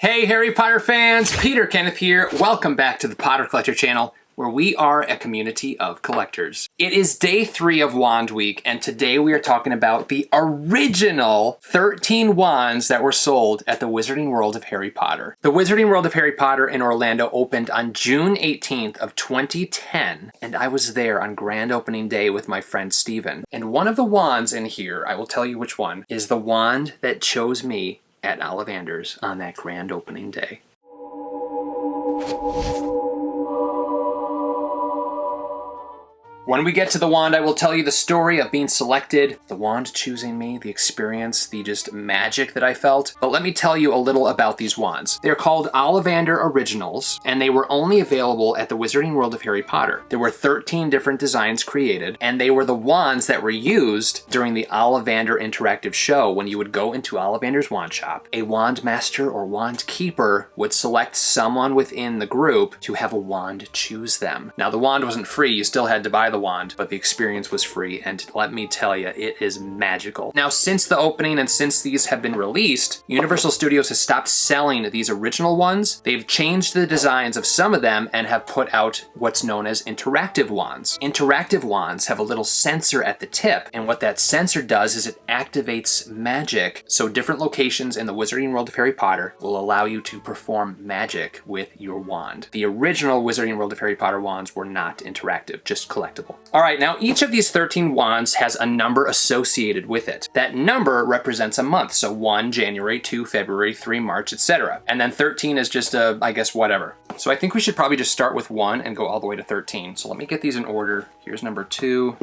Hey Harry Potter fans, Peter Kenneth here. Welcome back to the Potter Collector channel, where we are a community of collectors. It is day 3 of Wand Week, and today we are talking about the original 13 wands that were sold at the Wizarding World of Harry Potter. The Wizarding World of Harry Potter in Orlando opened on June 18th of 2010, and I was there on grand opening day with my friend Steven. And one of the wands in here, I will tell you which one, is the wand that chose me at Ollivanders on that grand opening day. When we get to the wand, I will tell you the story of being selected, the wand choosing me, the experience, the just magic that I felt. But let me tell you a little about these wands. They're called Ollivander Originals, and they were only available at the Wizarding World of Harry Potter. There were 13 different designs created, and they were the wands that were used during the Ollivander interactive show. When you would go into Ollivander's wand shop, a wand master or wand keeper would select someone within the group to have a wand choose them. Now, the wand wasn't free, you still had to buy the wand, but the experience was free, and let me tell you, it is magical. Now, since the opening and since these have been released, Universal Studios has stopped selling these original ones. They've changed the designs of some of them and have put out what's known as interactive wands. Interactive wands have a little sensor at the tip, and what that sensor does is it activates magic, so different locations in the Wizarding World of Harry Potter will allow you to perform magic with your wand. The original Wizarding World of Harry Potter wands were not interactive, just collectible. All right, now each of these 13 wands has a number associated with it. That number represents a month, so 1 January, 2 February, 3 March, etc. And then 13 is just a, I guess, whatever. So I think we should probably just start with 1 and go all the way to 13. So let me get these in order. Here's number 2.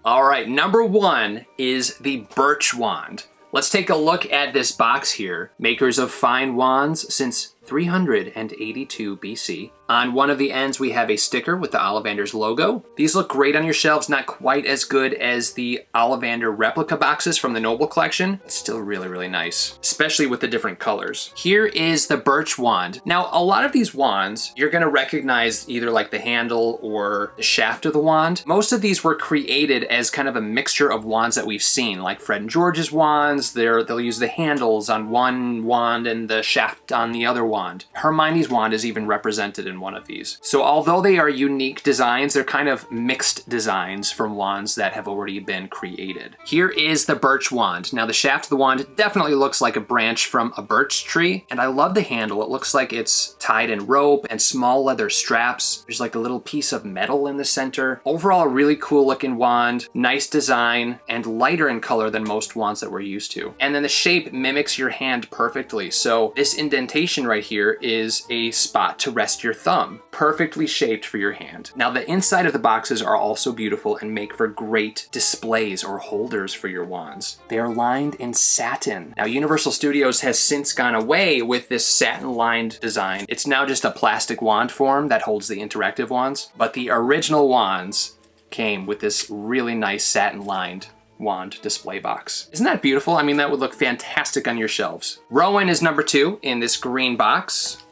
All right, number 1 is the Birch Wand. Let's take a look at this box here. Makers of fine wands since 382 BC. On one of the ends, we have a sticker with the Ollivanders logo. These look great on your shelves, not quite as good as the Ollivander replica boxes from the Noble collection. It's still really, really nice, especially with the different colors. Here is the Birch Wand. Now, a lot of these wands, you're gonna recognize either like the handle or the shaft of the wand. Most of these were created as kind of a mixture of wands that we've seen, like Fred and George's wands. They'll use the handles on one wand and the shaft on the other wand. Hermione's wand is even represented in one of these. So although they are unique designs, they're kind of mixed designs from wands that have already been created. Here is the Birch Wand. Now the shaft of the wand definitely looks like a branch from a birch tree, and I love the handle. It looks like it's tied in rope and small leather straps. There's like a little piece of metal in the center. Overall, a really cool looking wand, nice design, and lighter in color than most wands that we're used to. And then the shape mimics your hand perfectly. So this indentation right here is a spot to rest your thumb, perfectly shaped for your hand. Now the inside of the boxes are also beautiful and make for great displays or holders for your wands. They are lined in satin. Now Universal Studios has since gone away with this satin lined design. It's now just a plastic wand form that holds the interactive wands, but the original wands came with this really nice satin lined wand display box. Isn't that beautiful? I mean, that would look fantastic on your shelves. Rowan is number 2 in this green box.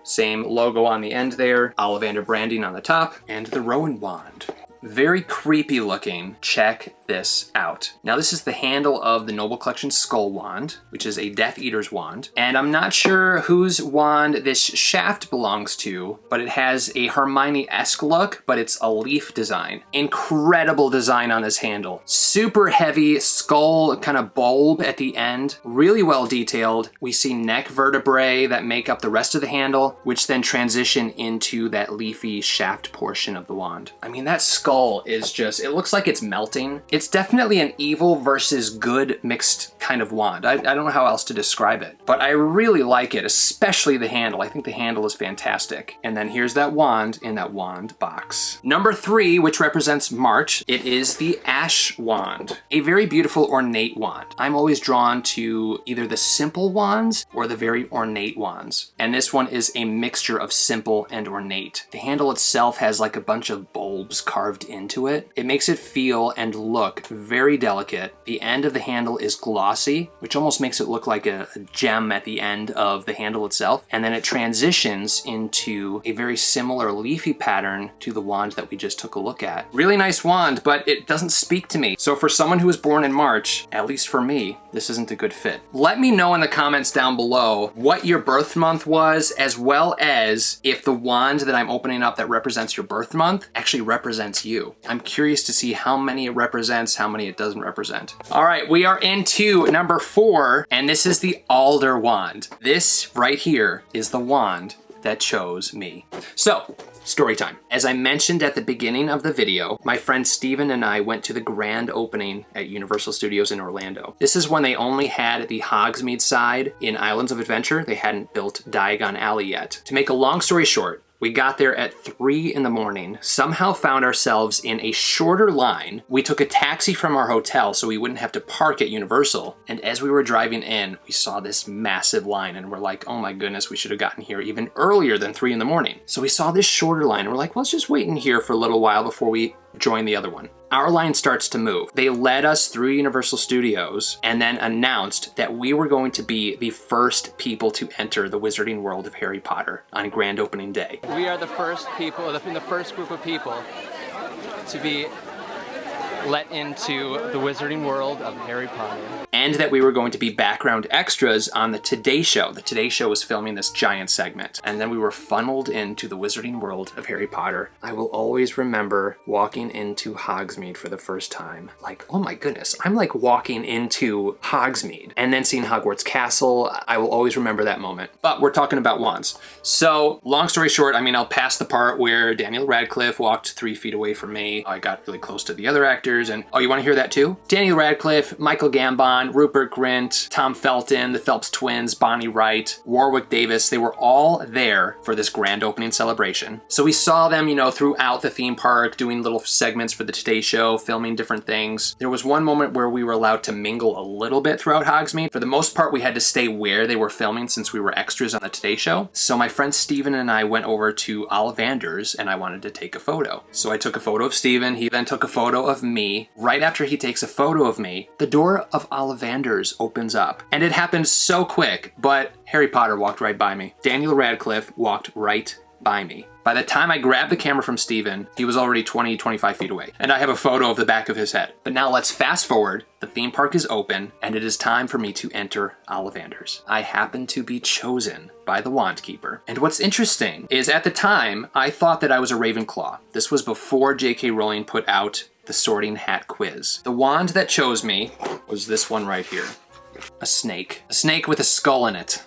Same logo on the end there, Ollivander branding on the top, and the Rowan wand. Very creepy looking. Check this out. Now this is the handle of the Noble Collection Skull Wand, which is a Death Eater's wand. And I'm not sure whose wand this shaft belongs to, but it has a Hermione-esque look, but it's a leaf design. Incredible design on this handle. Super heavy skull kind of bulb at the end. Really well detailed. We see neck vertebrae that make up the rest of the handle, which then transition into that leafy shaft portion of the wand. I mean, that skull is just, it looks like it's melting. It's definitely an evil versus good mixed kind of wand. I don't know how else to describe it, but I really like it, especially the handle. I think the handle is fantastic. And then here's that wand in that wand box. Number 3, which represents March, it is the Ash Wand, a very beautiful ornate wand. I'm always drawn to either the simple wands or the very ornate wands. And this one is a mixture of simple and ornate. The handle itself has like a bunch of bulbs carved carved into it. It makes it feel and look very delicate. The end of the handle is glossy, which almost makes it look like a gem at the end of the handle itself. And then it transitions into a very similar leafy pattern to the wand that we just took a look at. Really nice wand, but it doesn't speak to me. So for someone who was born in March, at least for me, this isn't a good fit. Let me know in the comments down below what your birth month was, as well as if the wand that I'm opening up that represents your birth month actually represents you. I'm curious to see how many it represents, how many it doesn't represent. All right, we are into number 4, and this is the Alder Wand. This right here is the wand that chose me. So, story time. As I mentioned at the beginning of the video, my friend Steven and I went to the grand opening at Universal Studios in Orlando. This is when they only had the Hogsmeade side in Islands of Adventure. They hadn't built Diagon Alley yet. To make a long story short, we got there at 3 in the morning, somehow found ourselves in a shorter line. We took a taxi from our hotel so we wouldn't have to park at Universal. And as we were driving in, we saw this massive line and we're like, oh my goodness, we should have gotten here even earlier than 3 in the morning. So we saw this shorter line and we're like, well, let's just wait in here for a little while before we join the other one. Our line starts to move. They led us through Universal Studios and then announced that we were going to be the first people to enter the Wizarding World of Harry Potter on grand opening day. We are the first people, the first group of people to be let into the Wizarding World of Harry Potter. And that we were going to be background extras on the Today Show. The Today Show was filming this giant segment. And then we were funneled into the Wizarding World of Harry Potter. I will always remember walking into Hogsmeade for the first time. Like, oh my goodness, I'm like walking into Hogsmeade. And then seeing Hogwarts Castle. I will always remember that moment. But we're talking about wands. So, long story short, I mean, I'll pass the part where Daniel Radcliffe walked 3 feet away from me. I got really close to the other actors. And oh, you want to hear that too? Daniel Radcliffe, Michael Gambon, Rupert Grint, Tom Felton, the Phelps twins, Bonnie Wright, Warwick Davis, they were all there for this grand opening celebration. So we saw them, you know, throughout the theme park, doing little segments for the Today Show, filming different things. There was one moment where we were allowed to mingle a little bit throughout Hogsmeade. For the most part, we had to stay where they were filming since we were extras on the Today Show. So my friend Steven and I went over to Ollivanders and I wanted to take a photo. So I took a photo of Steven, he then took a photo of me. Right after he takes a photo of me, the door of Ollivanders opens up. And it happened so quick, but Harry Potter walked right by me. Daniel Radcliffe walked right by me. By the time I grabbed the camera from Steven, he was already 20, 25 feet away. And I have a photo of the back of his head. But now let's fast forward. The theme park is open, and it is time for me to enter Ollivanders. I happen to be chosen by the Wand Keeper. And what's interesting is at the time, I thought that I was a Ravenclaw. This was before J.K. Rowling put out the Sorting Hat quiz. The wand that chose me was this one right here. A snake. A snake with a skull in it.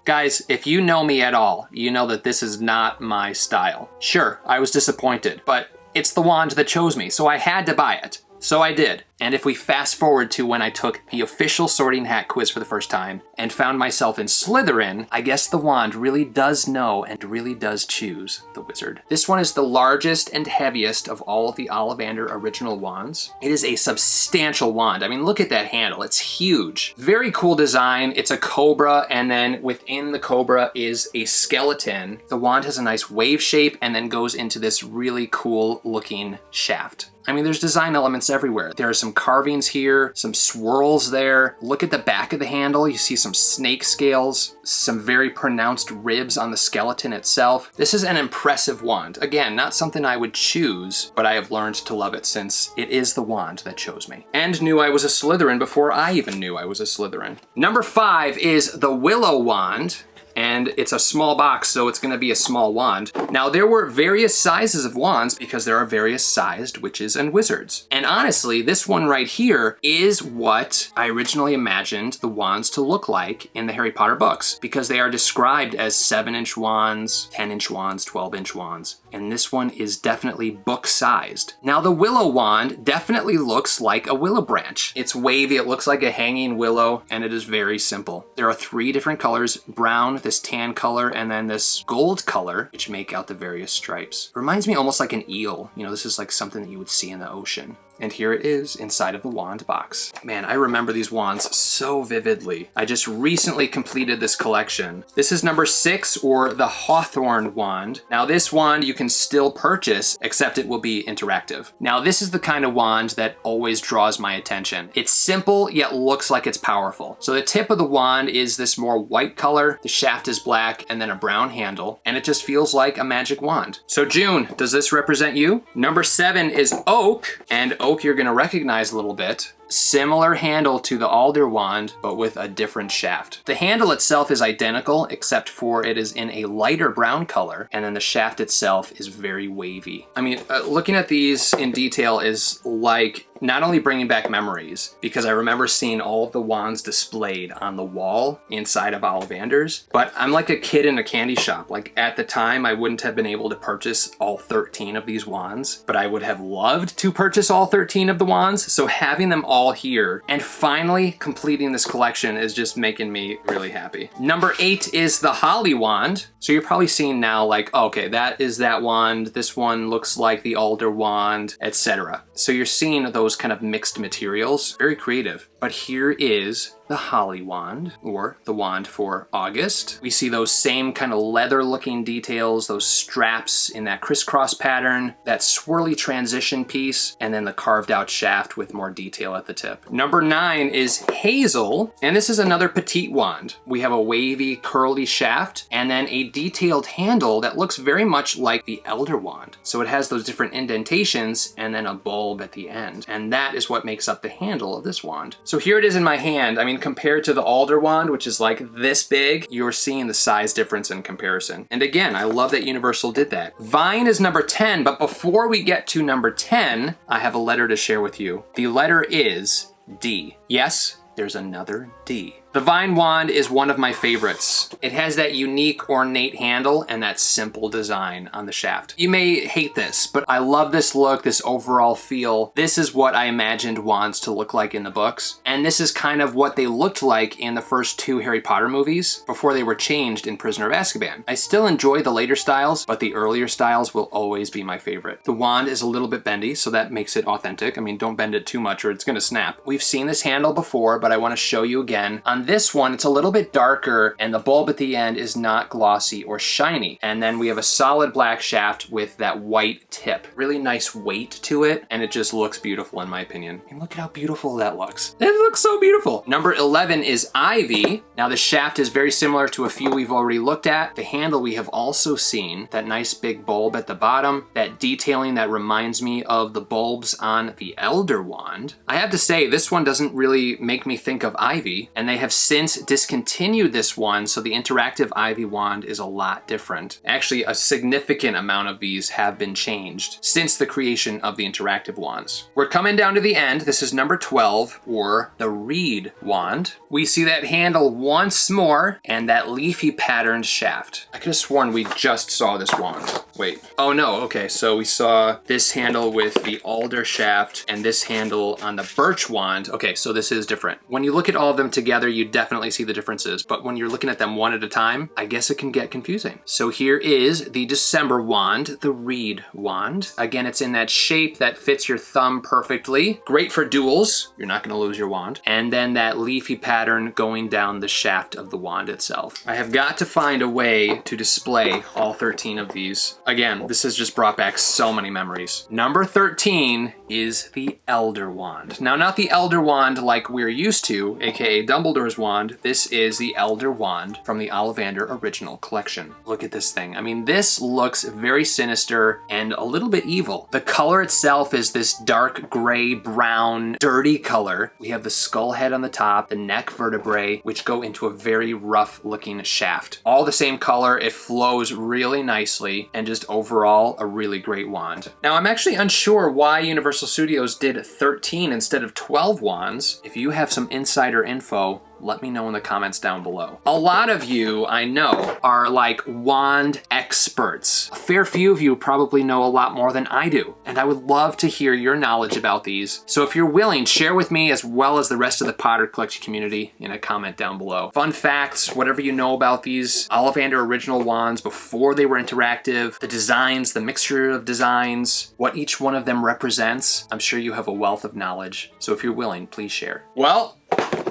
Guys, if you know me at all, you know that this is not my style. Sure, I was disappointed, but it's the wand that chose me, so I had to buy it. So I did. And if we fast forward to when I took the official Sorting Hat quiz for the first time and found myself in Slytherin, I guess the wand really does know and really does choose the wizard. This one is the largest and heaviest of all of the Ollivander original wands. It is a substantial wand. I mean, look at that handle. It's huge. Very cool design. It's a cobra, and then within the cobra is a skeleton. The wand has a nice wave shape and then goes into this really cool looking shaft. I mean, there's design elements everywhere. There are some carvings here, some swirls there. Look at the back of the handle. You see some snake scales, some very pronounced ribs on the skeleton itself. This is an impressive wand. Again, not something I would choose, but I have learned to love it since it is the wand that chose me. And knew I was a Slytherin before I even knew I was a Slytherin. Number 5 is the Willow Wand. And it's a small box, so it's gonna be a small wand. Now, there were various sizes of wands because there are various sized witches and wizards. And honestly, this one right here is what I originally imagined the wands to look like in the Harry Potter books, because they are described as 7-inch wands, 10-inch wands, 12-inch wands. And this one is definitely book-sized. Now, the Willow Wand definitely looks like a willow branch. It's wavy, it looks like a hanging willow, and it is very simple. There are 3 different colors: brown, this tan color, and then this gold color, which make out the various stripes. Reminds me almost like an eel. You know, this is like something that you would see in the ocean. And here it is inside of the wand box. Man, I remember these wands so vividly. I just recently completed this collection. This is number 6, or the Hawthorn wand. Now this wand you can still purchase, except it will be interactive. Now this is the kind of wand that always draws my attention. It's simple, yet looks like it's powerful. So the tip of the wand is this more white color, the shaft is black, and then a brown handle, and it just feels like a magic wand. So June, does this represent you? Number 7 is oak, and oak you're gonna recognize a little bit. Similar handle to the Alder Wand, but with a different shaft. The handle itself is identical, except for it is in a lighter brown color, and then the shaft itself is very wavy. I mean, looking at these in detail is like not only bringing back memories, because I remember seeing all of the wands displayed on the wall inside of Ollivanders, but I'm like a kid in a candy shop. Like at the time, I wouldn't have been able to purchase all 13 of these wands, but I would have loved to purchase all 13 of the wands, so having them all here and finally completing this collection is just making me really happy. Number 8 is the Holly wand. So you're probably seeing now like, oh, okay, that is that wand. This one looks like the Alder wand, etc. So you're seeing those kind of mixed materials, very creative. But here is the Holly wand, or the wand for August. We see those same kind of leather looking details, those straps in that crisscross pattern, that swirly transition piece, and then the carved out shaft with more detail at the tip. Number 9 is Hazel, and this is another petite wand. We have a wavy, curly shaft, and then a detailed handle that looks very much like the Elder wand. So it has those different indentations and then a bulb at the end. And that is what makes up the handle of this wand. So here it is in my hand. I mean, compared to the Alder wand, which is like this big, you're seeing the size difference in comparison. And again, I love that Universal did that. Vine is number 10, but before we get to number 10, I have a letter to share with you. The letter is D. Yes, there's another D. The Vine wand is one of my favorites. It has that unique ornate handle and that simple design on the shaft. You may hate this, but I love this look, this overall feel. This is what I imagined wands to look like in the books. And this is kind of what they looked like in the first 2 Harry Potter movies before they were changed in Prisoner of Azkaban. I still enjoy the later styles, but the earlier styles will always be my favorite. The wand is a little bit bendy, so that makes it authentic. I mean, don't bend it too much or it's gonna snap. We've seen this handle before, but I wanna show you again. On this one, it's a little bit darker and the bulb at the end is not glossy or shiny. And then we have a solid black shaft with that white tip. Really nice weight to it, and it just looks beautiful in my opinion. And look at how beautiful that looks. It looks so beautiful. Number 11 is Ivy. Now the shaft is very similar to a few we've already looked at. The handle we have also seen, that nice big bulb at the bottom, that detailing that reminds me of the bulbs on the Elder wand. I have to say, this one doesn't really make me think of Ivy, and they have since discontinued this one, so the interactive Ivy wand is a lot different. Actually, a significant amount of these have been changed since the creation of the interactive wands. We're coming down to the end. This is number 12, or the Reed wand. We see that handle once more and that leafy patterned shaft. I could have sworn we just saw this wand. Wait. Oh no, okay, so we saw this handle with the Alder shaft and this handle on the Birch wand. Okay, so this is different. When you look at all of them together, you definitely see the differences, but when you're looking at them one at a time, I guess it can get confusing. So here is the December wand, the Reed wand. Again, it's in that shape that fits your thumb perfectly. Great for duels. You're not gonna lose your wand. And then that leafy pattern going down the shaft of the wand itself. I have got to find a way to display all 13 of these. Again, this has just brought back so many memories. Number 13 is the Elder wand. Now, not the Elder wand like we're used to, aka Dumbledore's wand. This is the Elder wand from the Ollivander original collection. Look at this thing. I mean, this looks very sinister and a little bit evil. The color itself is this dark gray, brown, dirty color. We have the skull head on the top, the neck vertebrae, which go into a very rough looking shaft. All the same color, it flows really nicely, and just overall a really great wand. Now, I'm actually unsure why Universal Studios did 13 instead of 12 wands. If you have some insider info, Let me know in the comments down below. A lot of you, I know, are like wand experts. A fair few of you probably know a lot more than I do, and I would love to hear your knowledge about these. So if you're willing, share with me as well as the rest of the Potter Collection community in a comment down below. Fun facts, whatever you know about these Ollivander original wands before they were interactive, the designs, the mixture of designs, what each one of them represents. I'm sure you have a wealth of knowledge. So if you're willing, please share. Well,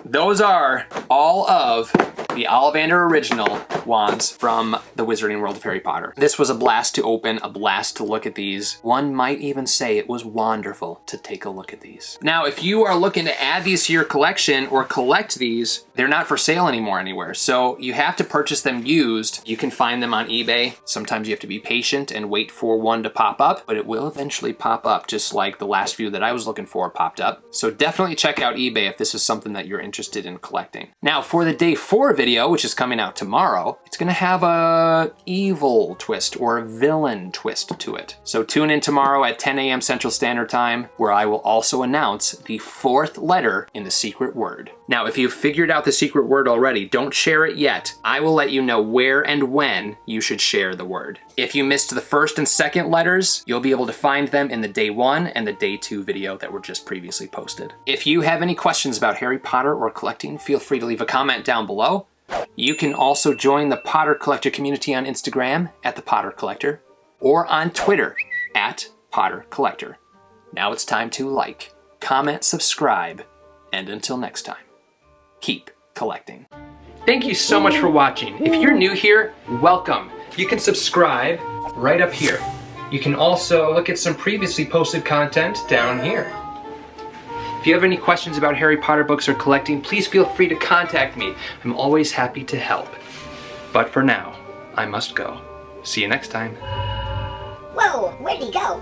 those are all of the Ollivander original wands from the Wizarding World of Harry Potter. This was a blast to open, a blast to look at these. One might even say it was wonderful to take a look at these. Now, if you are looking to add these to your collection or collect these, they're not for sale anymore anywhere, so you have to purchase them used. You can find them on eBay. Sometimes you have to be patient and wait for one to pop up, but it will eventually pop up, just like the last few that I was looking for popped up. So definitely check out eBay if this is something that you're interested in collecting. Now, for the day 4 video, which is coming out tomorrow, it's gonna have a evil twist or a villain twist to it. So tune in tomorrow at 10 a.m. Central Standard Time, where I will also announce the 4th letter in the secret word. Now, if you've figured out the secret word already, don't share it yet. I will let you know where and when you should share the word. If you missed the 1st and 2nd letters, you'll be able to find them in the day 1 and the day 2 video that were just previously posted. If you have any questions about Harry Potter or collecting, feel free to leave a comment down below. You can also join the Potter Collector community on Instagram at The Potter Collector or on Twitter at Potter Collector. Now it's time to like, comment, subscribe, and until next time, keep collecting. Thank you so much for watching. If you're new here, welcome. You can subscribe right up here. You can also look at some previously posted content down here. If you have any questions about Harry Potter books or collecting, please feel free to contact me. I'm always happy to help. But for now, I must go. See you next time. Whoa, where'd he go?